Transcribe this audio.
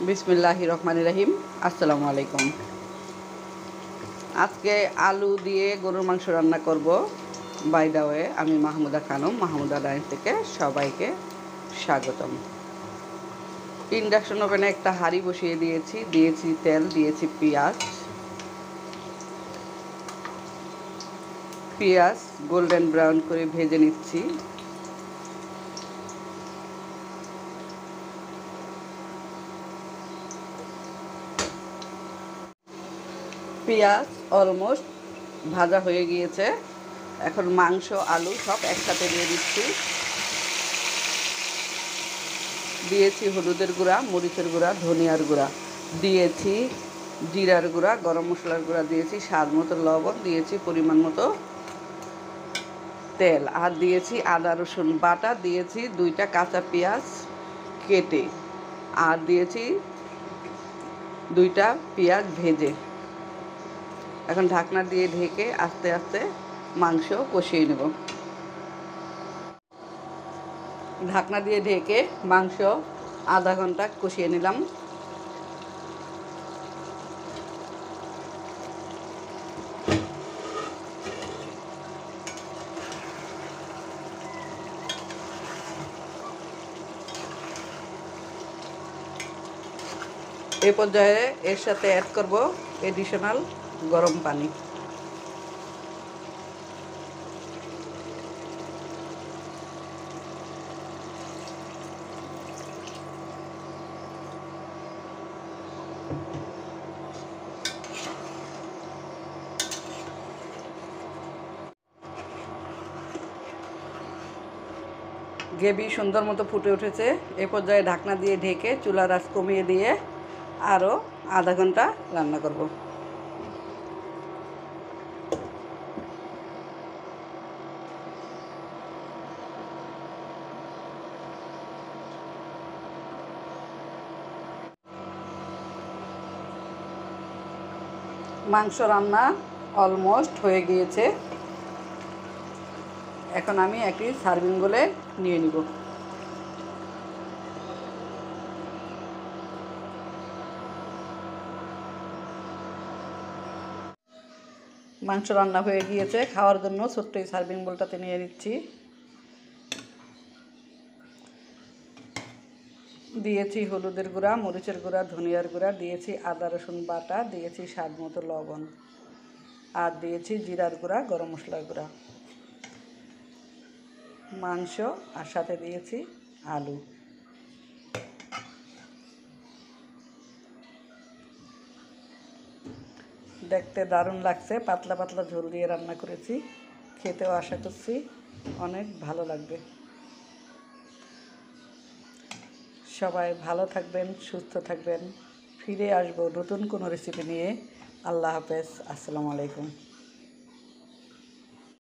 বিসমিল্লাহির রহমানির রহিম। আসসালামু আলাইকুম। আজকে আলু দিয়ে গরুর মাংস রান্না করব। বাই দ্য ওয়ে, আমি মাহমুদা খানম, মাহমুদা ডাইন থেকে সবাইকে স্বাগতম। ইন্ডাকশন ওভেনে একটা হাঁড়ি বসিয়ে দিয়েছি তেল, দিয়েছি পেঁয়াজ গোল্ডেন ব্রাউন করে ভেজে নিচ্ছি। পেঁয়াজ অলমোস্ট ভাজা হয়ে গিয়েছে। এখন মাংস আলু সব একসাথে দিয়ে দিয়েছি হলুদের গুঁড়া, মরিচের গুঁড়া, ধনিয়ার গুঁড়া, দিয়েছি জিরার গুঁড়া, গরম মশলার গুঁড়া, দিয়েছি স্বাদ মতো লবণ, দিয়েছি পরিমাণ মতো তেল, আর দিয়েছি আদা রসুন বাটা, দিয়েছি 2টা কাঁচা পেঁয়াজ কেটে, আর দিয়েছি 2টা পেঁয়াজ ভেজে। এখন ঢাকনা দিয়ে ঢেকে আস্তে আস্তে মাংস কষিয়ে নেব। ঢাকনা দিয়ে ঢেকে মাংস আধা ঘন্টা কষিয়ে নিলাম। এই পর্যায়ে এর সাথে অ্যাড করব এডিশনাল গরম পানি। গ্রেভি সুন্দর মতো ফুটে উঠেছে। এ পর্যায়ে ঢাকনা দিয়ে ঢেকে চুলার আঁচ কমিয়ে দিয়ে আরও আধা ঘন্টা রান্না করব। মাংস রান্না অলমোস্ট হয়ে গিয়েছে। এখন আমি একটি সার্ভিং বোলে নিয়ে নিব। মাংস রান্না হয়ে গিয়েছে, খাওয়ার জন্য ছোট্ট এই সার্ভিং বোলটাতে নিয়ে নিচ্ছি। দিয়েছি হলুদের গুঁড়া, মরিচের গুঁড়া, ধনিয়ার গুঁড়া, দিয়েছি আদা রসুন বাটা, দিয়েছি স্বাদ মতো লবণ, আর দিয়েছি জিরার গুঁড়া, গরম মশলার গুঁড়া, মাংস, আর সাথে দিয়েছি আলু। দেখতে দারুণ লাগছে। পাতলা পাতলা ঝোল দিয়ে রান্না করেছি। খেতেও আশা করছি অনেক ভালো লাগবে। সবাই ভালো থাকবেন, সুস্থ থাকবেন। ফিরে আসবো নতুন কোনো রেসিপি নিয়ে। আল্লাহ হাফেজ। আসসালামু আলাইকুম।